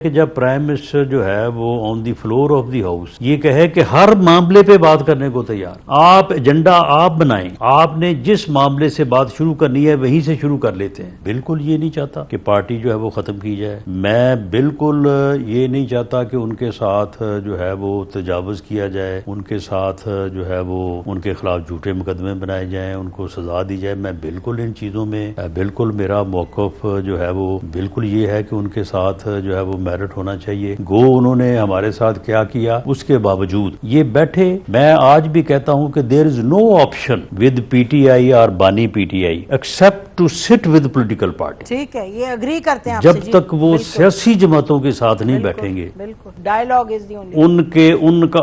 कि जब prime minister जो है वो on the floor of the house ये कहे कि हर मामले पे बात करने को तैयार, आप एजेंडा आप बनाएं, आपने जिस मामले से बात शुरू करनी है वहीं से शुरू कर लेते हैं। बिल्कुल ये नहीं चाहता कि पार्टी जो है वो खत्म की जाए। मैं बिल्कुल ये नहीं चाहता कि उनके साथ जो है वो तजावुज किया जाए, उनके साथ जो है वो उनके खिलाफ झूठे मुकदमे बनाए जाए, उनको सजा दी जाए। मैं बिल्कुल इन चीजों में बिल्कुल मेरा मौक़िफ़ जो है वो बिल्कुल ये है कि उनके साथ जो है वो मेरिट होना चाहिए। गो उन्होंने हमारे साथ क्या किया, उसके बावजूद ये बैठे। मैं आज भी कहता हूं कि there is no option with PTI और बानी PTI except to sit with political party. ठीक है, ये अग्री करते हैं जब तक वो सियासी जमातों के साथ नहीं बैठेंगे, बिल्कुल डायलॉग इज दी ओनली, उनका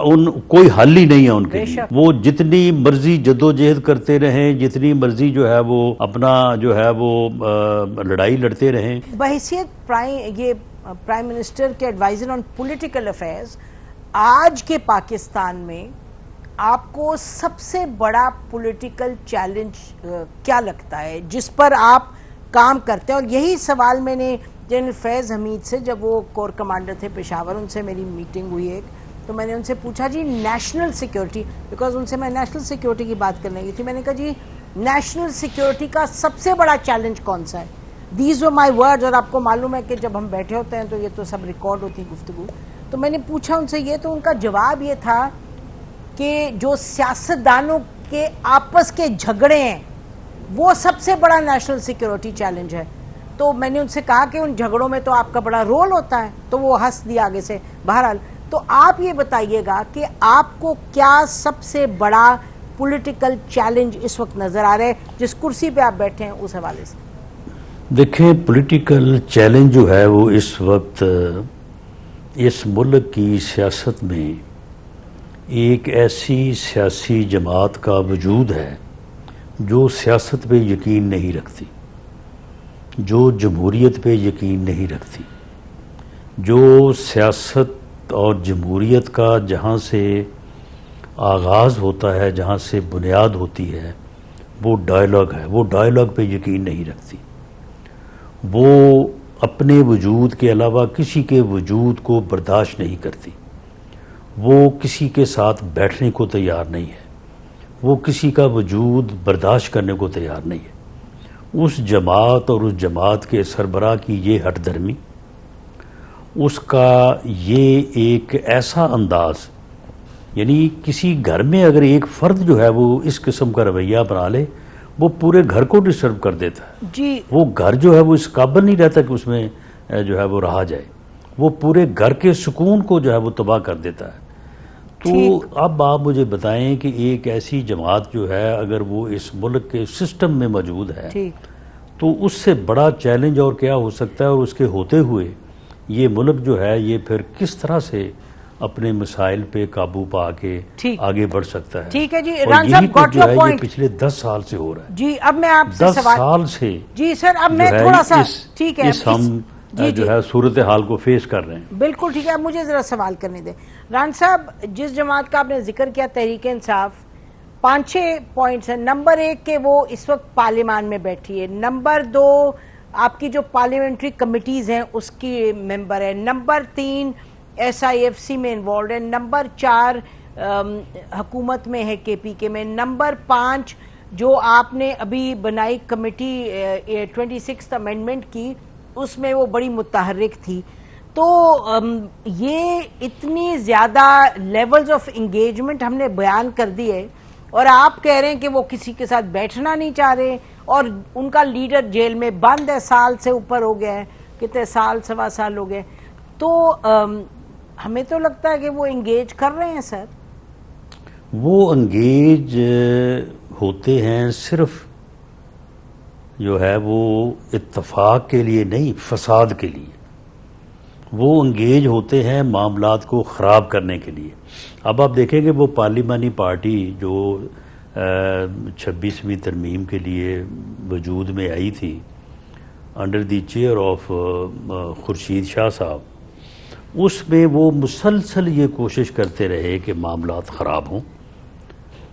कोई हल ही नहीं है उनके लिए। वो जितनी मर्जी जद्दोजहद करते रहें, जितनी मर्जी जो है वो अपना जो है वो लड़ाई लड़ते रहें। बहैसियत प्राइम मिनिस्टर के एडवाइजर ऑन पॉलिटिकल अफेयर्स, आज के पाकिस्तान में आपको सबसे बड़ा पॉलिटिकल चैलेंज क्या लगता है जिस पर आप काम करते हैं? और यही सवाल मैंने जनरल फैज़ हमीद से, जब वो कोर कमांडर थे पेशावर, उनसे मेरी मीटिंग हुई एक, तो मैंने उनसे पूछा जी नेशनल सिक्योरिटी, बिकॉज उनसे मैं नेशनल सिक्योरिटी की बात करने गई थी। मैंने कहा जी नेशनल सिक्योरिटी का सबसे बड़ा चैलेंज कौन सा है? These were my words. और आपको मालूम है कि जब हम बैठे होते हैं तो ये तो सब रिकॉर्ड होती है गुफ्तगू। तो मैंने पूछा उनसे ये, तो उनका जवाब ये था कि जो सियासतदानों के आपस के झगड़े हैं वो सबसे बड़ा नेशनल सिक्योरिटी चैलेंज है। तो मैंने उनसे कहा कि उन झगड़ों में तो आपका बड़ा रोल होता है, तो वो हंस दिया आगे से। बहरहाल, तो आप ये बताइएगा कि आपको क्या सबसे बड़ा पॉलिटिकल चैलेंज इस वक्त नजर आ रहा है जिस कुर्सी पे आप बैठे हैं, उस हवाले से। देखें, पॉलिटिकल चैलेंज जो है वो इस वक्त इस मुल्क की सियासत में एक ऐसी सियासी जमात का वजूद है जो सियासत पे यकीन नहीं रखती, जो जमहूरियत पे यकीन नहीं रखती, जो सियासत और जमहूरियत का जहाँ से आगाज़ होता है, जहाँ से बुनियाद होती है, वो डायलॉग है। वो डायलॉग पे यकीन नहीं रखती। वो अपने वजूद के अलावा किसी के वजूद को बर्दाश्त नहीं करती। वो किसी के साथ बैठने को तैयार नहीं है। वो किसी का वजूद बर्दाश्त करने को तैयार नहीं है। उस जमात और उस जमात के सरबराह की ये हठधर्मी, उसका ये एक ऐसा अंदाज, यानी किसी घर में अगर एक फ़र्द जो है वो इस किस्म का रवैया बना ले, वो पूरे घर को डिस्टर्ब कर देता है जी। वो घर जो है वो इस काबिल नहीं रहता कि उसमें जो है वो रहा जाए। वो पूरे घर के सुकून को जो है वो तबाह कर देता है। तो अब आप मुझे बताएं कि एक ऐसी जमात जो है अगर वो इस मुल्क के सिस्टम में मौजूद है तो उससे बड़ा चैलेंज और क्या हो सकता है? और उसके होते हुए ये मुल्क जो है ये फिर किस तरह से अपने मसाइल पे काबू पा के आगे बढ़ सकता है? ठीक है जी, रान साहब गॉट योर पॉइंट। पिछले 10 साल से हो रहा है जी। अब मैं आपसे 10 साल से जी सर, अब मैं थोड़ा सा ठीक है, हम जो है सूरत हाल को फेस कर रहे हैं। बिल्कुल ठीक है। अब मुझे जरा सवाल करने दें रान साहब, जिस जमात का आपने जिक्र किया तहरीक इंसाफ, 5-6 पॉइंट्स हैं। नंबर 1 के वो इस वक्त पार्लियामान में बैठी है। नंबर 2 आपकी जो पार्लियामेंट्री कमिटीज हैं उसकी मेंबर है। नंबर 3 SIFC में इन्वॉल्व है। नंबर 4 हुकूमत में है KPK में। नंबर 5 जो आपने अभी बनाई कमेटी 26th अमेंडमेंट की, उसमें वो बड़ी मुतहर्रिक थी। तो ये इतनी ज्यादा लेवल्स ऑफ एंगेजमेंट हमने बयान कर दी है और आप कह रहे हैं कि वो किसी के साथ बैठना नहीं चाह रहे और उनका लीडर जेल में बंद है, साल से ऊपर हो गया है, कितने साल, 1.25 साल हो गए। तो हमें तो लगता है कि वो एंगेज कर रहे हैं सर। वो एंगेज होते हैं सिर्फ जो है वो इत्तफाक के लिए नहीं, फसाद के लिए। वो एंगेज होते हैं मामलात को ख़राब करने के लिए। अब आप देखेंगे वो पार्लिमानी पार्टी जो 26वीं तरमीम के लिए वजूद में आई थी under the chair of Khurshid Shah साहब, उसमें वो मुसलसल ये कोशिश करते रहे कि मामलात ख़राब हों।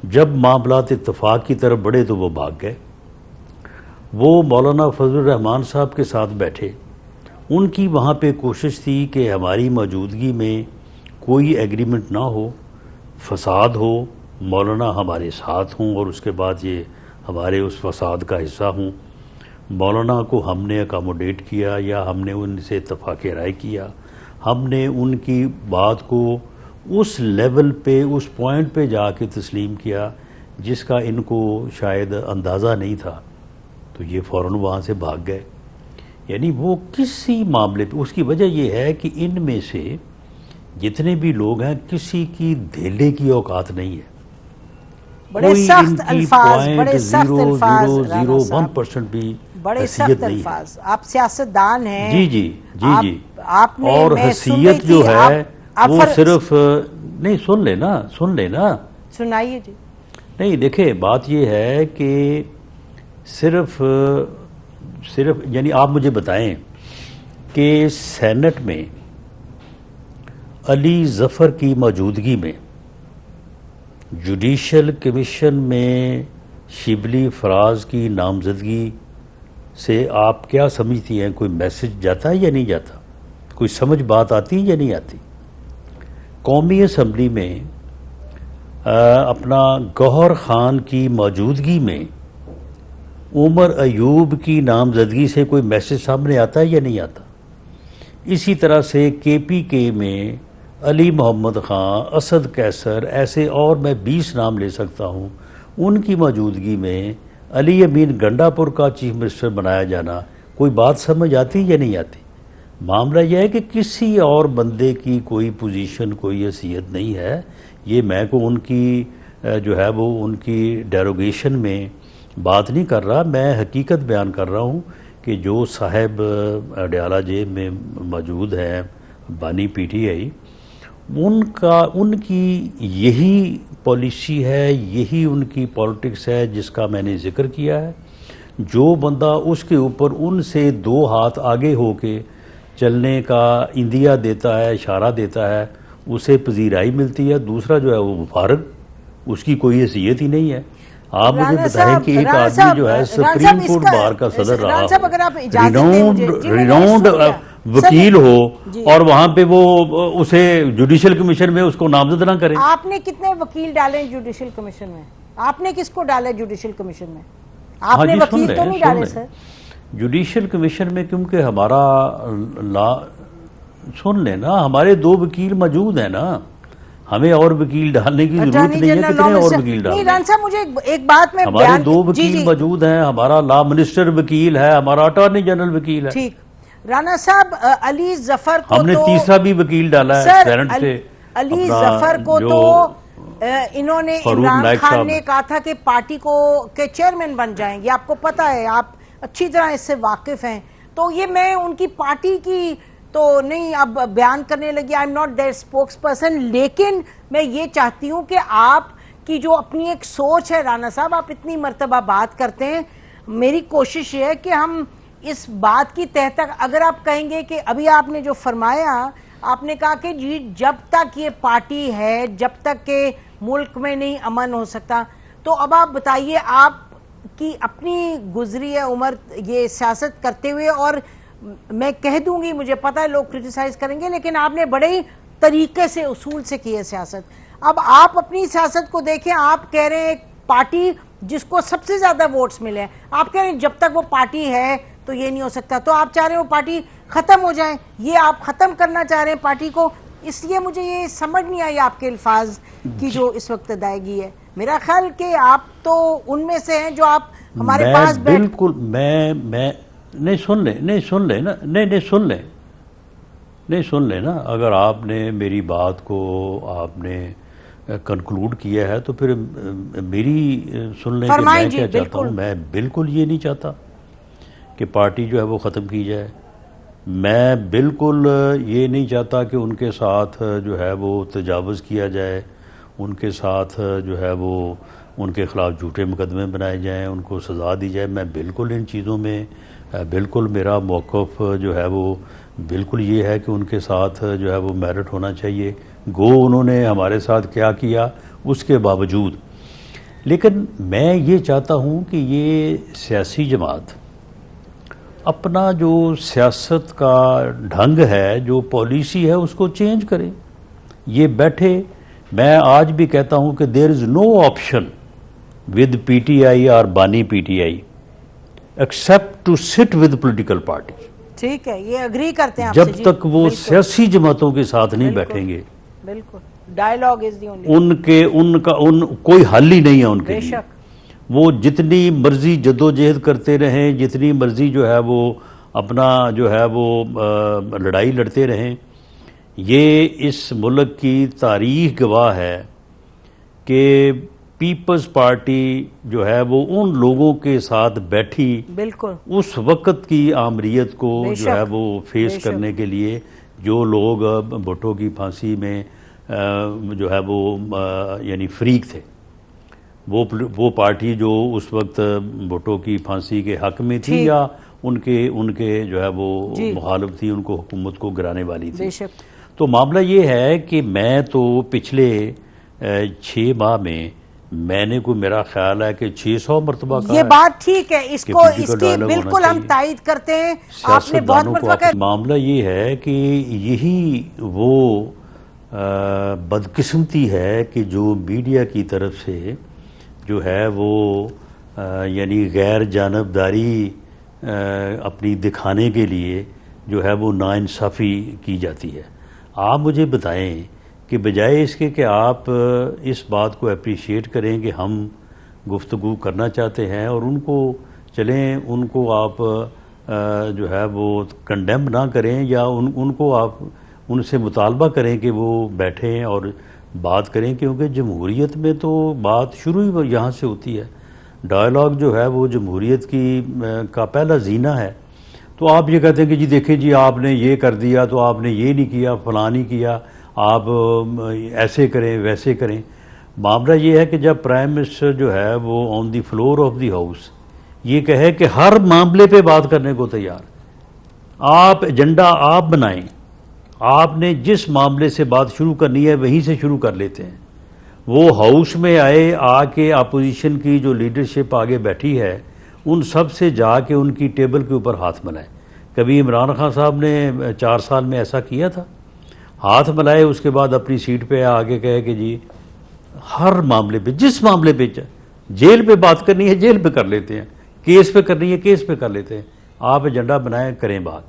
जब मामलात इत्तफाक की तरफ बढ़े तो वो भाग गए। वो मौलाना फजलुर रहमान साहब के साथ बैठे, उनकी वहाँ पे कोशिश थी कि हमारी मौजूदगी में कोई एग्रीमेंट ना हो, फसाद हो, मौलाना हमारे साथ हों और उसके बाद ये हमारे उस फसाद का हिस्सा हों। मौलाना को हमने अकोमोडेट किया या हमने उनसे इत्तफाक़ राय किया, हमने उनकी बात को उस लेवल पे, उस पॉइंट पे जाके तस्लीम किया जिसका इनको शायद अंदाज़ा नहीं था, तो ये फ़ौरन वहाँ से भाग गए। यानी वो किसी मामले पे, उसकी वजह ये है कि इनमें से जितने भी लोग हैं किसी की धेले की औकात नहीं है। बड़े सख्त अल्फाज, बड़े सख्त अल्फाज, 0.001% भी बड़े सख्त अल्फाज। आप सियासतदान हैं। जी जी जी जी। आपने, और हैसियत जो है वो सिर्फ नहीं, सुन लेना सुनाइए जी। नहीं, देखे बात ये है कि सिर्फ यानी आप मुझे बताएं कि सेनेट में अली जफर की मौजूदगी में जुडिशल कमीशन में शिबली फराज की नामजदगी से आप क्या समझती हैं? कोई मैसेज जाता है या नहीं जाता? कोई समझ बात आती है या नहीं आती? कौमी असम्बली में अपना गौहर खान की मौजूदगी में उमर अयूब की नामजदगी से कोई मैसेज सामने आता है या नहीं आता? इसी तरह से KPK में अली मोहम्मद ख़ान, असद कैसर, ऐसे और मैं 20 नाम ले सकता हूँ, उनकी मौजूदगी में अली अमीन गंडापुर का चीफ मिनिस्टर बनाया जाना, कोई बात समझ आती या नहीं आती? मामला यह है कि किसी और बंदे की कोई पोजीशन, कोई हैसियत नहीं है। ये मैं को उनकी जो है वो उनकी डेरोगेशन में बात नहीं कर रहा, मैं हकीकत बयान कर रहा हूँ कि जो साहब अडयाला जेल में मौजूद हैं, बानी PTI, उनकी यही पॉलिसी है, यही उनकी पॉलिटिक्स है जिसका मैंने जिक्र किया है। जो बंदा उसके ऊपर उनसे 2 हाथ आगे होके चलने का इंदिया देता है, इशारा देता है, उसे पजीराई मिलती है। दूसरा जो है वो मुफारक, उसकी कोई हैसियत ही नहीं है। आप मुझे बताएं कि एक आदमी जो है सुप्रीम कोर्ट बार का सदर रहा हो, रिनाउंड वकील हो, और वहां पे वो उसे जुडिशल कमीशन में उसको नामजद ना करें। आपने कितने वकील डाले जुडिशल कमीशन में? आपने किसको डाला जुडिशल कमीशन में? आपने वकील तो नहीं डाले सर जुडिशल कमीशन में, क्योंकि हमारा सुन लेना, हमारे 2 वकील मौजूद हैं ना, हमें और वकील डालने की जरूरत नहीं है। कितने और वकील डालने? मुझे एक बात में हमारे 2 वकील मौजूद हैं, हमारा लॉ मिनिस्टर वकील है, हमारा अटॉर्नी जनरल वकील है। ठीक, राणा साहब, अली जफर को हमने तो, तीसरा भी वकील डाला है सेनेट से। अली जफर को तो इन्होंने, इमरान खान ने कहा था कि पार्टी के चेयरमैन बन जाएंगे। आपको पता है, आप अच्छी तरह इससे वाकिफ हैं। तो ये मैं उनकी पार्टी की तो नहीं अब बयान करने लगी, I am not their spokesperson, लेकिन मैं ये चाहती हूं कि आप की जो अपनी एक सोच है राणा साहब, आप इतनी मर्तबा बात करते हैं, मेरी कोशिश ये है कि हम इस बात की तह तक, अगर आप कहेंगे कि अभी आपने जो फरमाया, आपने कहा कि जी जब तक ये पार्टी है, जब तक के मुल्क में नहीं अमन हो सकता, तो अब आप बताइए, आप की अपनी गुजरी है उम्र ये सियासत करते हुए, और मैं कह दूंगी, मुझे पता है लोग क्रिटिसाइज करेंगे, लेकिन आपने बड़े ही तरीके से, उसूल से की है सियासत। अब आप अपनी सियासत को देखें, आप कह रहे हैं एक पार्टी जिसको सबसे ज्यादा वोट्स मिले हैं, आप कह रहे हैं जब तक वो पार्टी है तो ये नहीं हो सकता, तो आप चाह रहे हैं वो पार्टी खत्म हो जाए, ये आप खत्म करना चाह रहे हैं पार्टी को। इसलिए मुझे ये समझ नहीं आई आपके अल्फाज की जो इस वक्त अदायगी है। मेरा ख्याल कि आप तो उनमें से हैं जो आप हमारे पास बिल्कुल, मैं नहीं, सुन ले ना, अगर आपने मेरी बात को आपने कंक्लूड किया है तो फिर मेरी सुनने के मैं क्या चाहता हूँ। मैं बिल्कुल ये नहीं चाहता कि पार्टी जो है वो ख़त्म की जाए। मैं बिल्कुल ये नहीं चाहता कि उनके साथ जो है वो तजावुज़ किया जाए, उनके साथ जो है वो उनके ख़िलाफ़ झूठे मुकदमे बनाए जाएं, उनको सज़ा दी जाए। मैं बिल्कुल इन चीज़ों में बिल्कुल मेरा मौक़िफ़ जो है वो बिल्कुल ये है कि उनके साथ जो है वो मेरिट होना चाहिए, गो उन्होंने हमारे साथ क्या किया उसके बावजूद। लेकिन मैं ये चाहता हूँ कि ये सियासी जमात अपना जो सियासत का ढंग है, जो पॉलिसी है, उसको चेंज करें। ये बैठे, मैं आज भी कहता हूं कि there is no option with PTI और बानी PTI except to sit with political party. ठीक है, ये अग्री करते हैं आपसे जब तक वो सियासी जमातों के साथ नहीं बैठेंगे, बिल्कुल डायलॉग इज द ओनली, उनका कोई हल ही नहीं है उनके लिए। बेशक वो जितनी मर्जी जद्दोजहद करते रहें, जितनी मर्जी जो है वो अपना जो है वो लड़ाई लड़ते रहें, ये इस मुल्क की तारीख गवाह है कि पीपल्स पार्टी जो है वो उन लोगों के साथ बैठी, बिल्कुल उस वक्त की आमरीत को जो है वो फेस करने के लिए, जो लोग भुट्टो की फांसी में जो है वो यानी फ्रीक थे, वो पार्टी जो उस वक्त भुट्टो की फांसी के हक में थी या उनके जो है वो मुखालिफ थी, उनको हुकूमत को गिराने वाली थी। तो मामला ये है कि मैं तो पिछले 6 माह में मैंने को मेरा ख्याल है कि 600 मरतबा कहा ये बात ठीक है, इसकी बिल्कुल हम तायद करते हैं। आपने बहुत मरतबा कहा। मामला ये है कि यही वो बदकिस्मती है कि जो मीडिया की तरफ से जो है वो यानी गैर जानबदारी अपनी दिखाने के लिए जो है वो नाइंसाफ़ी की जाती है। आप मुझे बताएं कि बजाय इसके कि आप इस बात को अप्रिशिएट करें कि हम गुफ्तगू करना चाहते हैं और उनको आप जो है वो कंडेम ना करें या उनको आप उनसे मुतालबा करें कि वो बैठें और बात करें, क्योंकि जमहूरियत में तो बात शुरू ही यहाँ से होती है। डायलॉग जो है वो जमहूरियत का पहला जीना है। तो आप ये कहते हैं कि जी देखें जी आपने ये कर दिया, तो आपने ये नहीं किया, फलां नहीं किया, आप ऐसे करें वैसे करें। मामला ये है कि जब प्राइम मिनिस्टर जो है वो on the floor of the house ये कहे कि हर मामले पे बात करने को तैयार, आप एजेंडा आप बनाएं, आपने जिस मामले से बात शुरू करनी है वहीं से शुरू कर लेते हैं। वो हाउस में आके अपोजिशन की जो लीडरशिप आगे बैठी है उन सब से जाके उनकी टेबल के ऊपर हाथ मिलाए। कभी इमरान खान साहब ने 4 साल में ऐसा किया था? हाथ मिलाए, उसके बाद अपनी सीट पे आगे कहे कि जी हर मामले पे, जिस मामले पे जेल पे बात करनी है जेल पे कर लेते हैं, केस पे करनी है केस पे कर लेते हैं, आप एजेंडा बनाएं करें बात।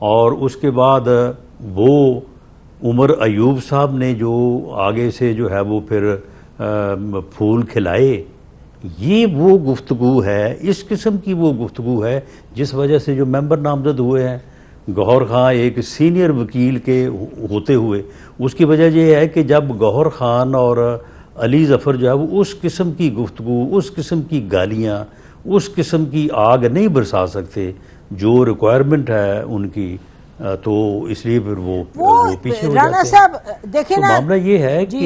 और उसके बाद वो उमर अयूब साहब ने जो आगे से जो है वो फिर फूल खिलाए, ये वो गुफ्तगू है, इस किस्म की वो गुफ्तगू है जिस वजह से जो मेंबर नामजद हुए हैं, गौहर खान एक सीनियर वकील के होते हुए, उसकी वजह यह है कि जब गौहर खान और अली जफ़र जो है वो उस किस्म की गुफ्तगू, उस किस्म की गालियाँ, उस किस्म की आग नहीं बरसा सकते जो रिक्वायरमेंट है उनकी, तो इसलिए फिर वो पीछे हो राणा जाते साहब हैं। देखिए तो ना, मामला ये है कि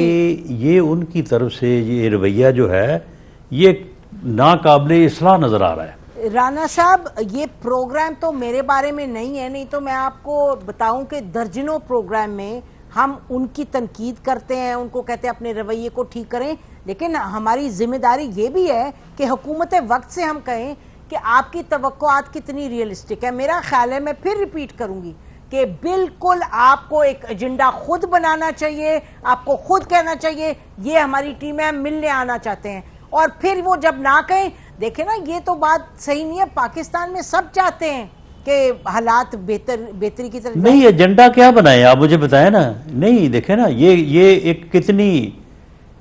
ये उनकी तरफ से ये रवैया जो है ये नाकाबिले इस्लाह नजर आ रहा है। राणा साहब ये प्रोग्राम तो मेरे बारे में नहीं है, नहीं तो मैं आपको बताऊं कि दर्जनों प्रोग्राम में हम उनकी तनकीद करते हैं, उनको कहते हैं अपने रवैये को ठीक करें, लेकिन हमारी जिम्मेदारी ये भी है कि हुकूमत वक्त से हम कहें कि आपकी तवक्कुआत कितनी रियलिस्टिक है। मेरा ख्याल है, मैं फिर रिपीट करूंगी कि बिल्कुल आपको एक एजेंडा खुद बनाना चाहिए, आपको खुद कहना चाहिए ये हमारी टीम है, हम मिलने आना चाहते हैं, और फिर वो जब ना कहें, देखे ना ये तो बात सही नहीं है। पाकिस्तान में सब चाहते हैं कि हालात बेहतरी की तरफ नहीं, एजेंडा क्या बनाए आप मुझे बताएं ना। नहीं देखे ना, ये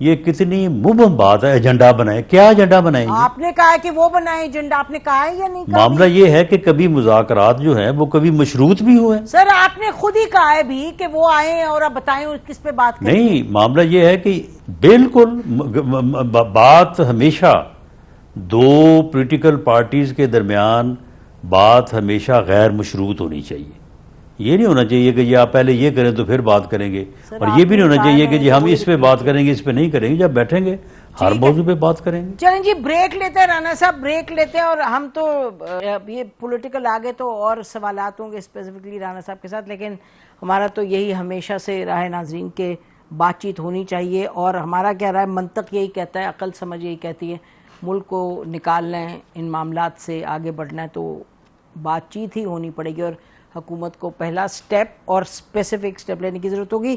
एक कितनी मुबहम बात है, एजेंडा बनाए, क्या एजेंडा बनाए? आपने कहा है कि वो बनाए एजेंडा, आपने कहा है या नहीं कहा? मामला ये है कि कभी मुज़ाकरात जो है वो कभी मशरूत भी हुए। सर आपने खुद ही कहा है भी कि वो आए और आप बताएं किस पे बात करें। नहीं, मामला ये है कि बिल्कुल बात हमेशा दो पॉलिटिकल पार्टीज के दरमियान बात हमेशा गैर मशरूत होनी चाहिए। ये नहीं होना चाहिए कि जी आप पहले ये करें तो फिर बात करेंगे, और ये भी नहीं होना चाहिए कि जी हम इस पे बात करेंगे इस पे नहीं करेंगे। जब बैठेंगे हर मौजू पे बात करेंगे। चलें जी, ब्रेक लेते हैं राणा साहब, ब्रेक लेते हैं, और हम तो ये पॉलिटिकल आगे तो और सवालात होंगे स्पेसिफिकली राणा साहब के साथ, लेकिन हमारा तो यही हमेशा से रहा है नाजरीन के बातचीत होनी चाहिए, और हमारा क्या रहा है, मंतक यही कहता है, अकल समझ यही कहती है, मुल्क को निकालना है, इन मामलात से आगे बढ़ना है, तो बातचीत ही होनी पड़ेगी और हुकूमत को पहला स्टेप और स्पेसिफिक स्टेप लेने की ज़रूरत होगी।